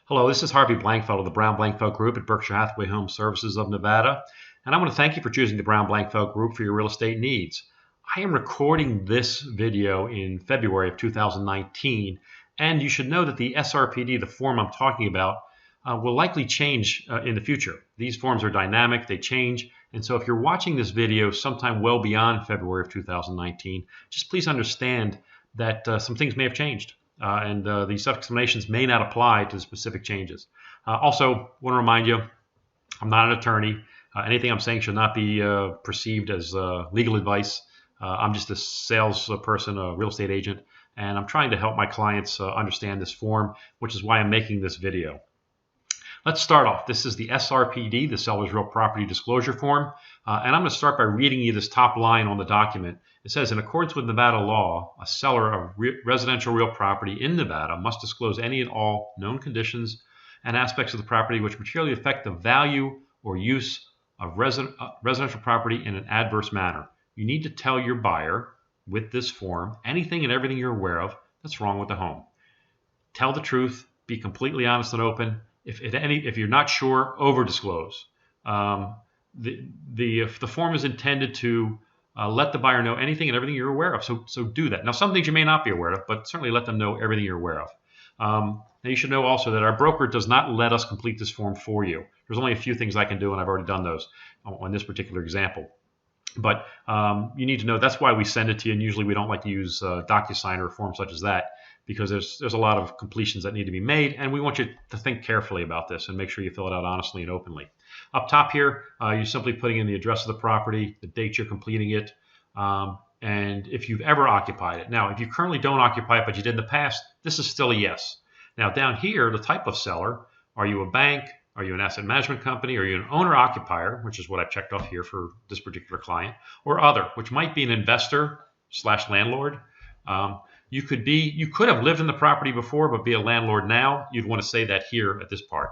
Hello, this is Harvey Blankfeld of the Brown Blankfeld Group at Berkshire Hathaway Home Services of Nevada, and I want to thank you for choosing the Brown Blankfeld Group for your real estate needs. I am recording this video in February of 2019, and you should know that the SRPD, the form I'm talking about, will likely change in the future. These forms are dynamic, they change, and so if you're watching this video sometime well beyond February of 2019, just please understand that some things may have changed. And these explanations may not apply to the specific changes. Also, want to remind you, I'm not an attorney. Anything I'm saying should not be perceived as legal advice. I'm just a salesperson, a real estate agent, and I'm trying to help my clients understand this form, which is why I'm making this video. Let's start off. This is the SRPD, the Seller's Real Property Disclosure Form, and I'm going to start by reading you this top line on the document. It says, in accordance with Nevada law, a seller of residential real property in Nevada must disclose any and all known conditions and aspects of the property which materially affect the value or use of residential property in an adverse manner. You need to tell your buyer with this form anything and everything you're aware of that's wrong with the home. Tell the truth, be completely honest and open. If you're not sure, over-disclose. The form is intended to let the buyer know anything and everything you're aware of. So do that. Now, some things you may not be aware of, but certainly let them know everything you're aware of. Now, you should know also that our broker does not let us complete this form for you. There's only a few things I can do, and I've already done those on this particular example. But you need to know that's why we send it to you, and usually we don't like to use DocuSign or a form such as that, because there's a lot of completions that need to be made, and we want you to think carefully about this and make sure you fill it out honestly and openly. Up top here, you're simply putting in the address of the property, the date you're completing it, and if you've ever occupied it. Now, if you currently don't occupy it, but you did in the past, this is still a yes. Now, down here, the type of seller, are you a bank? Are you an asset management company? Are you an owner-occupier, which is what I've checked off here for this particular client, or other, which might be an investor/landlord. You could have lived in the property before, but be a landlord now. You'd want to say that here at this part.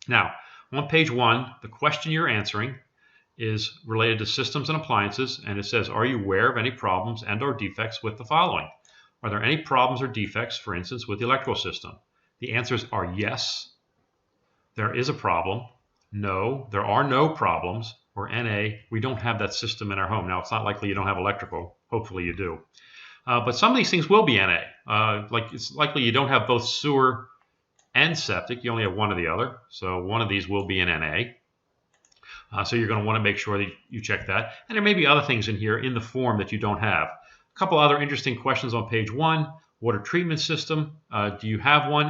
Now, on page 1, the question you're answering is related to systems and appliances, and it says, are you aware of any problems and or defects with the following? Are there any problems or defects, for instance, with the electrical system? The answers are yes, there is a problem, no, there are no problems, or NA, we don't have that system in our home. Now, it's not likely you don't have electrical. Hopefully you do. But some of these things will be NA. Like it's likely you don't have both sewer and septic. You only have one or the other. So one of these will be an NA. So you're going to want to make sure that you check that. And there may be other things in here in the form that you don't have. A couple other interesting questions on page 1. Water treatment system. Do you have one?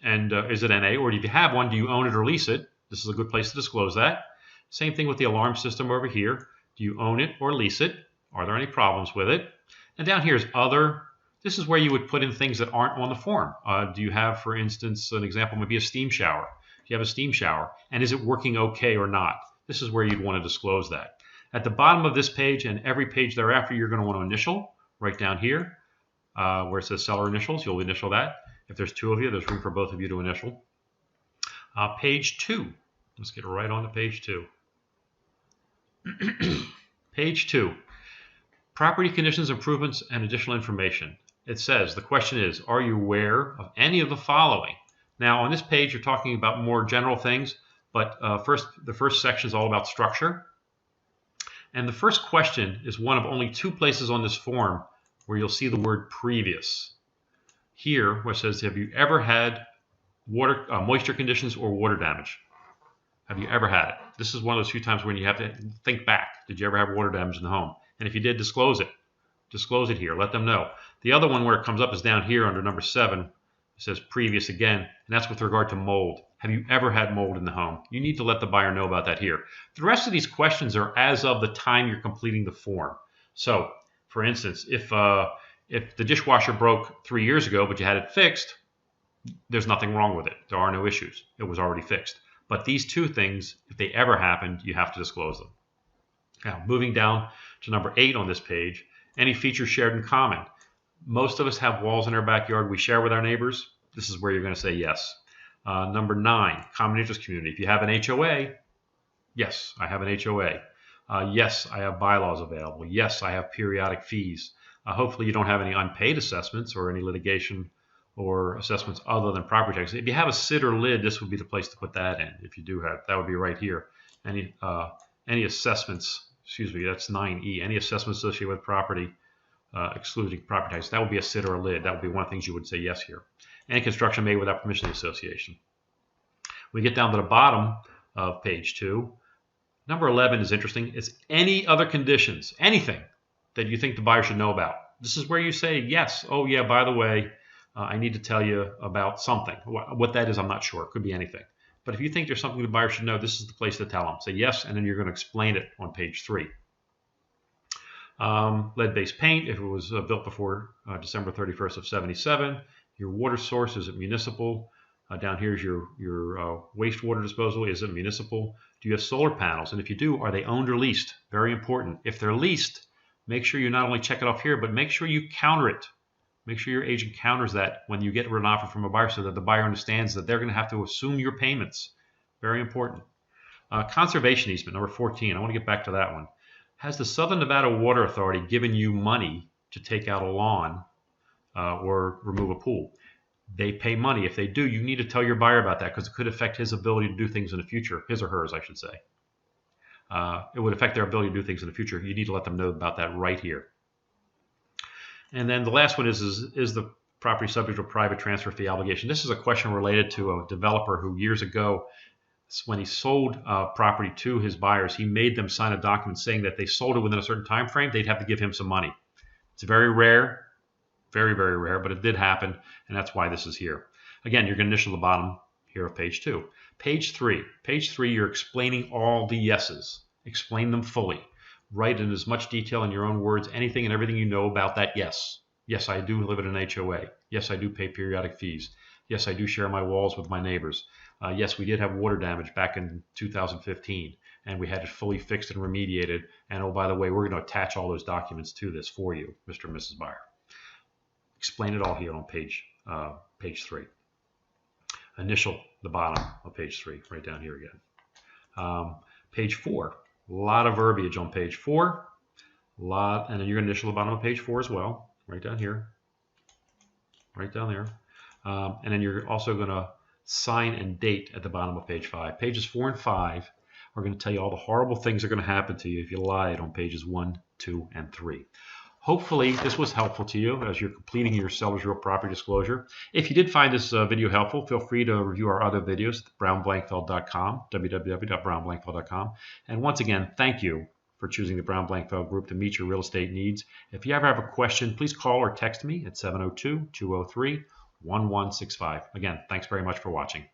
And is it NA? Or if you have one, do you own it or lease it? This is a good place to disclose that. Same thing with the alarm system over here. Do you own it or lease it? Are there any problems with it? And down here is other. This is where you would put in things that aren't on the form. Do you have, for instance, an example would be a steam shower. Do you have a steam shower? And is it working okay or not? This is where you'd want to disclose that. At the bottom of this page and every page thereafter, you're going to want to initial right down here where it says seller initials. You'll initial that. If there's 2 of you, there's room for both of you to initial. Page 2. Let's get right on to page 2. Page 2. Property conditions, improvements, and additional information. It says, the question is, are you aware of any of the following? Now, on this page, you're talking about more general things, but the first section is all about structure. And the first question is one of only 2 places on this form where you'll see the word previous. Here, where it says, have you ever had moisture conditions or water damage? Have you ever had it? This is one of those few times when you have to think back. Did you ever have water damage in the home? And if you did, disclose it. Disclose it here. Let them know. The other one where it comes up is down here under number 7. It says previous again, and that's with regard to mold. Have you ever had mold in the home? You need to let the buyer know about that here. The rest of these questions are as of the time you're completing the form. So, for instance, if the dishwasher broke 3 years ago, but you had it fixed, there's nothing wrong with it. There are no issues. It was already fixed. But these 2 things, if they ever happened, you have to disclose them. Now, moving down to number 8 on this page, any features shared in common. Most of us have walls in our backyard we share with our neighbors. This is where you're going to say yes. Number 9, common interest community. If you have an HOA, yes, I have an HOA. Yes, I have bylaws available. Yes, I have periodic fees. Hopefully you don't have any unpaid assessments or any litigation or assessments other than property taxes. If you have a SID or lid, this would be the place to put that in. If you do have, that would be right here. Any assessments, excuse me, that's 9E. Any assessments associated with property, excluding property taxes, that would be a SID or a lid. That would be one of the things you would say yes here. Any construction made without permission of the association. We get down to the bottom of page 2. Number 11 is interesting. It's any other conditions, anything that you think the buyer should know about. This is where you say yes. Oh yeah, by the way, I need to tell you about something. What that is, I'm not sure. It could be anything. But if you think there's something the buyer should know, this is the place to tell them. Say yes, and then you're going to explain it on page 3. Lead-based paint, if it was built before December 31st of 77. Your water source, is it municipal? Down here is your wastewater disposal. Is it municipal? Do you have solar panels? And if you do, are they owned or leased? Very important. If they're leased, make sure you not only check it off here, but make sure you counter it. Make sure your agent counters that when you get an offer from a buyer so that the buyer understands that they're going to have to assume your payments. Very important. Conservation easement, number 14. I want to get back to that one. Has the Southern Nevada Water Authority given you money to take out a lawn or remove a pool? They pay money. If they do, you need to tell your buyer about that because it could affect his ability to do things in the future, his or hers, I should say. It would affect their ability to do things in the future. You need to let them know about that right here. And then the last one is the property subject to a private transfer fee obligation? This is a question related to a developer who years ago, when he sold property to his buyers, he made them sign a document saying that they sold it within a certain time frame, they'd have to give him some money. It's very rare, very, very rare, but it did happen, and that's why this is here. Again, you're going to initial the bottom here of page 2. Page 3. Page 3, you're explaining all the yeses. Explain them fully. Write in as much detail in your own words, anything and everything you know about that yes. Yes, I do live in an HOA. Yes, I do pay periodic fees. Yes, I do share my walls with my neighbors. Yes, we did have water damage back in 2015, and we had it fully fixed and remediated. And oh, by the way, we're going to attach all those documents to this for you, Mr. and Mrs. Buyer. Explain it all here on page 3. Initial the bottom of page 3, right down here again. Page 4. A lot of verbiage on page 4. And then you're going to initial the bottom of page 4 as well, right down here, right down there. And then you're also going to sign and date at the bottom of page 5. Pages 4 and 5 are going to tell you all the horrible things that are going to happen to you if you lied on pages 1, 2, and 3. Hopefully this was helpful to you as you're completing your seller's real property disclosure. If you did find this video helpful, feel free to review our other videos at brownblankfeld.com, www.brownblankfeld.com. And once again, thank you for choosing the Brown Blankfeld Group to meet your real estate needs. If you ever have a question, please call or text me at 702-203-1165. Again, thanks very much for watching.